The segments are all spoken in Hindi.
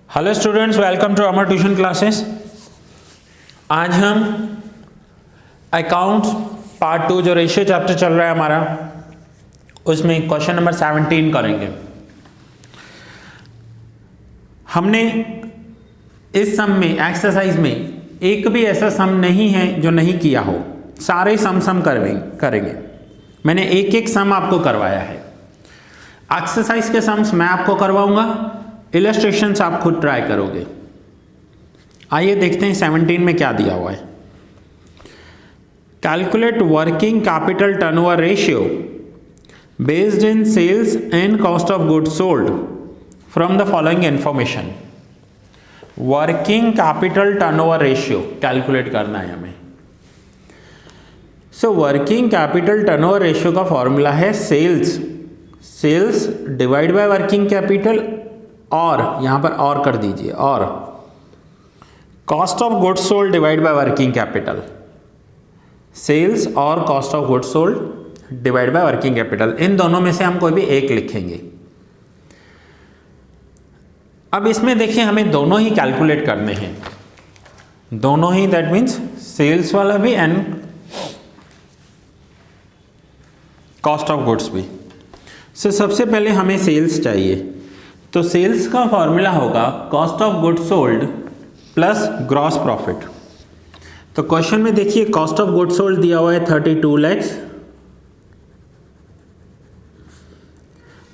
Hello students, welcome to Amar tuition classes. आज हम अकाउंट्स पार्ट 2 जो रेशियो चैप्टर चल रहा है हमारा, उसमें क्वेश्चन नंबर 17 करेंगे। हमने इस सम में, एक्सरसाइज में एक भी ऐसा सम नहीं है जो नहीं किया हो, सारे सम करेंगे। मैंने एक एक सम आपको करवाया है। एक्सरसाइज के सम्स मैं आपको करवाऊंगा, इलस्ट्रेशंस आप खुद ट्राई करोगे। आइए देखते हैं 17 में क्या दिया हुआ है। Calculate working capital turnover ratio based in sales and cost of goods sold from the following information. Working capital turnover ratio calculate करना है हमें। So working capital turnover ratio का फॉर्मूला है sales divide by working capital, और यहां पर और कर दीजिए, और cost of goods sold divide by working capital. Sales और cost of goods sold divide by working capital, इन दोनों में से हम कोई भी एक लिखेंगे। अब इसमें देखिए हमें दोनों ही कैलकुलेट करने हैं, दोनों ही, दैट मीन्स सेल्स वाला भी एंड कॉस्ट ऑफ गुड्स भी। सो सबसे पहले हमें सेल्स चाहिए, तो सेल्स का फॉर्मूला होगा cost of goods sold plus gross profit. तो क्वेश्चन में देखिए कॉस्ट ऑफ गुड्स सोल्ड दिया हुआ है 32 लाख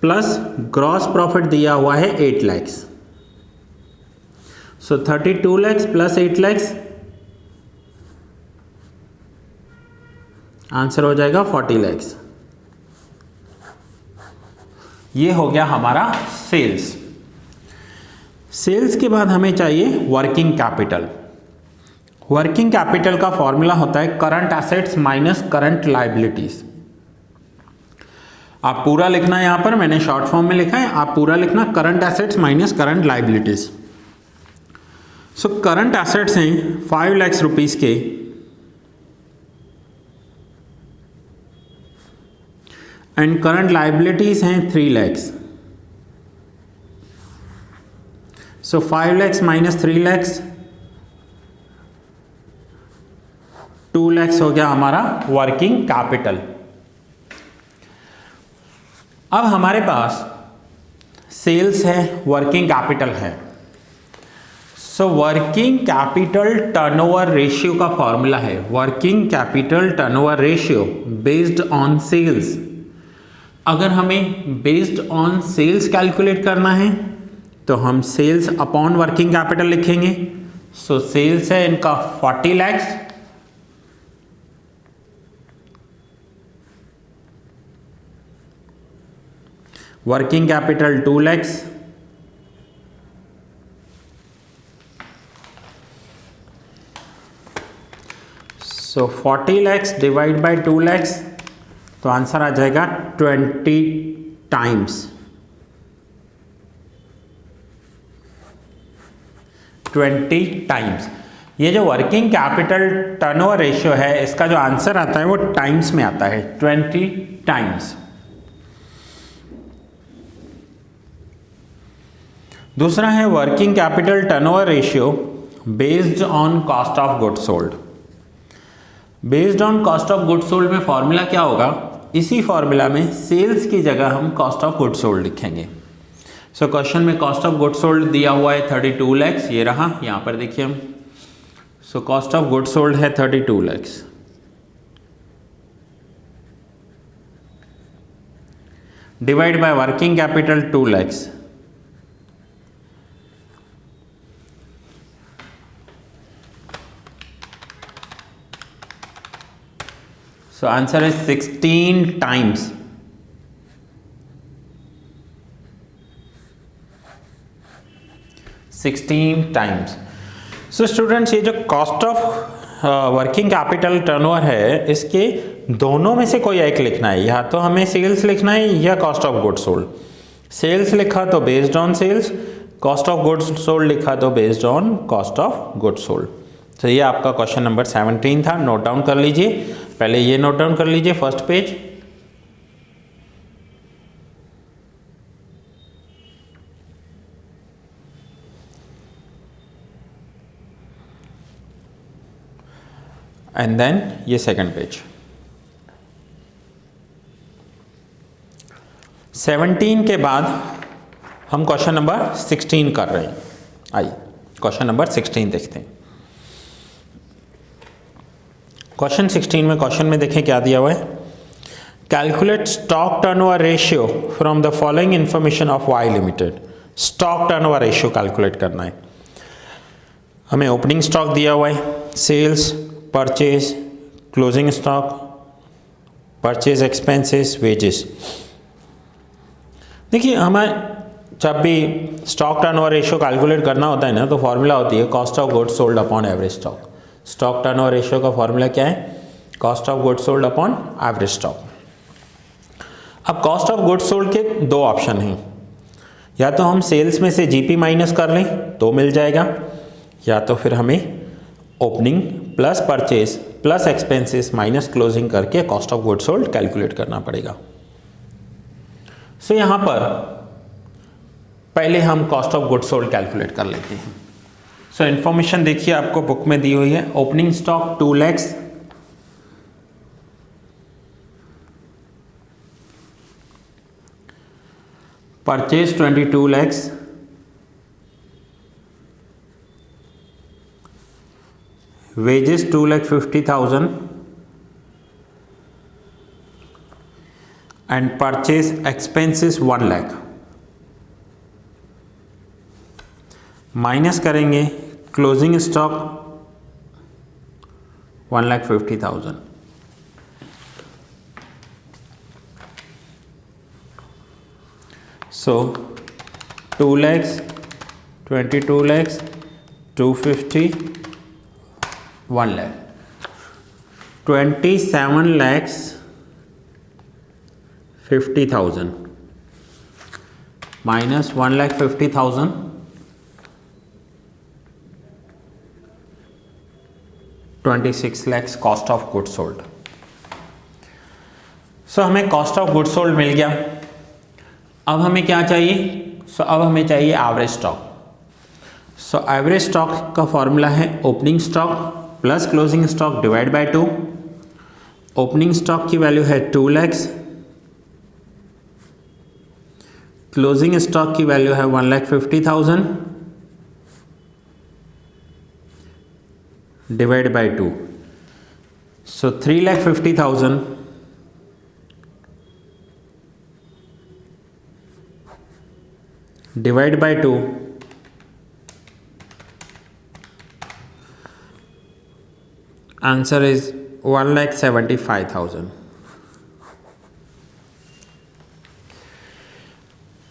प्लस ग्रॉस प्रॉफिट दिया हुआ है 8 लाख। सो 32 लाख प्लस 8 लाख, आंसर हो जाएगा 40 लाख। ये हो गया हमारा सेल्स के बाद हमें चाहिए वर्किंग कैपिटल। वर्किंग कैपिटल का फॉर्मूला होता है current assets minus current liabilities. आप पूरा लिखना है, यहां पर मैंने शॉर्ट फॉर्म में लिखा है, आप पूरा लिखना current assets minus current liabilities. So current assets हैं 5 लाख रुपीज के, एंड करंट लायबिलिटीज हैं 3 लाख। सो 5 lakhs माइनस 3 lakhs, 2 lakhs हो गया हमारा वर्किंग कैपिटल। अब हमारे पास सेल्स है, वर्किंग कैपिटल है। So working capital turnover ratio का फॉर्मूला है working capital turnover ratio based on sales. अगर हमें बेस्ड ऑन सेल्स कैलकुलेट करना है तो हम सेल्स अपॉन वर्किंग कैपिटल लिखेंगे। सो सेल्स है इनका 40 lakh, working capital 2 lakh, so 40 lakh divide by 2 lakh, तो आंसर आ जाएगा 20 टाइम्स। 20 टाइम्स। ये जो वर्किंग कैपिटल टर्नओवर रेशियो है, इसका जो आंसर आता है वो टाइम्स में आता है, 20 टाइम्स। दूसरा है working capital turnover ratio based on cost of goods sold. Based on cost of goods sold में फॉर्मूला क्या होगा, इसी फॉर्मूला में सेल्स की जगह हम कॉस्ट ऑफ गुड्स सोल्ड लिखेंगे। सो क्वेश्चन में कॉस्ट ऑफ गुड्स सोल्ड दिया हुआ है 32 लाख, ये रहा, यहां पर देखिए हम। सो कॉस्ट ऑफ गुड्स सोल्ड है 32 lakh, divide by working capital 2 lakh. So answer है 16 टाइम्स। सो स्टूडेंट्स, ये जो cost of working capital turnover है, इसके दोनों में से कोई एक लिखना है, या तो हमें सेल्स लिखना है या cost of goods sold. Sales लिखा तो based on sales, cost of goods sold लिखा तो based on cost of goods sold. तो ये आपका क्वेश्चन नंबर 17 था, नोट डाउन कर लीजिए। पहले ये नोट डाउन कर लीजिए, फर्स्ट पेज। एंड देन ये सेकंड पेज। 17 के बाद हम क्वेश्चन नंबर 16 कर रहे हैं। आइए क्वेश्चन नंबर 16 देखते हैं। क्वेश्चन 16 में क्वेश्चन में देखें क्या दिया हुआ है। Calculate stock turnover ratio from the following information of Y limited. Stock turnover ratio calculate करना है। हमें ओपनिंग स्टॉक दिया हुआ है, sales, purchase, closing stock, purchase expenses, wages. देखिए हमें जब भी स्टॉक टर्नओवर रेशियो कैलकुलेट करना होता है ना, तो फॉर्मूला होती है cost of goods sold upon average stock. Stock turnover ratio का फॉर्मूला क्या है? Cost of goods sold upon average stock. अब कॉस्ट ऑफ गुड्स सोल्ड के दो ऑप्शन हैं, या तो हम सेल्स में से जीपी माइनस कर लें तो मिल जाएगा, या तो फिर हमें opening plus purchase plus expenses minus closing करके cost of goods sold calculate करना पड़ेगा। सो यहाँ पर पहले हम cost of goods sold calculate कर लेते हैं। सो इन्फॉर्मेशन देखिए आपको बुक में दी हुई है। Opening stock 2 lakhs, purchase 22 lakhs, wages 2,50,000 and purchase expenses 1 lakh। Minus करेंगे closing stock 1,50,000। So 2 lakhs, 22 lakhs, 250, 1 lakh, 27,50,000 minus 1,50,000, 26 lakhs cost of goods sold. So हमें कॉस्ट ऑफ गुड्स सोल्ड मिल गया। अब हमें क्या चाहिए? अब हमें चाहिए एवरेज स्टॉक। एवरेज स्टॉक का फॉर्मूला है opening stock plus closing stock divide by 2। Opening stock की वैल्यू है 2 lakhs, क्लोजिंग स्टॉक की वैल्यू है 1,50,000 divide by 2। So 3,50,000 divide by 2 answer is 1,75,000।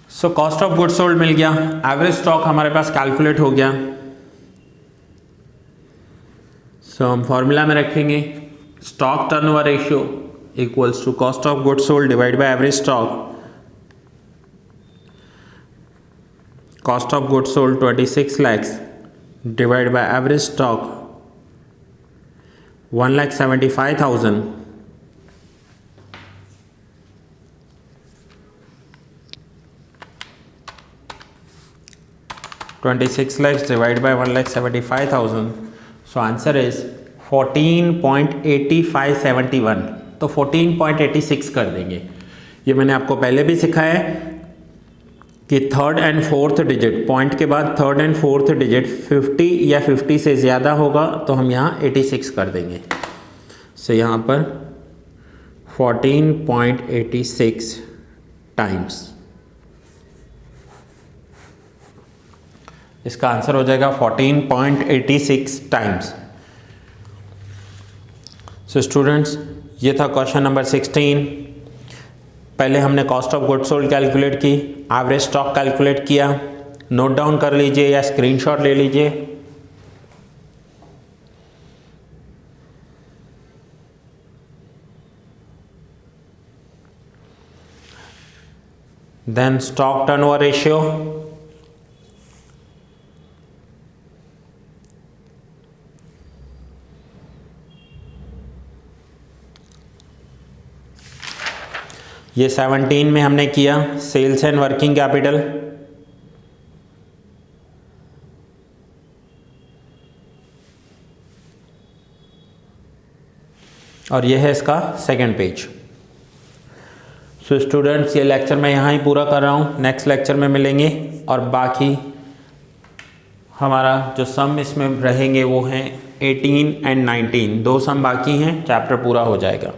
So cost of goods sold मिल गया, एवरेज स्टॉक हमारे पास कैलकुलेट हो गया। सो हम फॉर्मूला में रखेंगे stock turnover ratio equals to cost of goods sold divide by average stock. Cost of goods sold 26 lakhs divide by average stock 1,75,000 26 lakhs divided by 1,75,000। So answer is 14.8571। तो 14.86 कर देंगे। ये मैंने आपको पहले भी सिखाया है कि third and fourth digit, point के बाद थर्ड एंड फोर्थ डिजिट 50 या 50 से ज़्यादा होगा तो हम यहाँ 86 कर देंगे। सो यहाँ पर 14.86 टाइम्स, इसका आंसर हो जाएगा 14.86 टाइम्स। सो स्टूडेंट्स, ये था क्वेश्चन नंबर 16। पहले हमने cost of goods sold calculate की, एवरेज स्टॉक कैलकुलेट किया। नोट डाउन कर लीजिए या स्क्रीनशॉट ले लीजिए। देन स्टॉक टर्नओवर रेशियो, ये 17 में हमने किया सेल्स एंड वर्किंग कैपिटल। और ये है इसका सेकंड पेज। सो स्टूडेंट्स, ये लेक्चर मैं यहाँ ही पूरा कर रहा हूँ, नेक्स्ट लेक्चर में मिलेंगे और बाकी हमारा जो सम इसमें रहेंगे वो हैं 18 एंड 19, 2 सम बाकी हैं, चैप्टर पूरा हो जाएगा।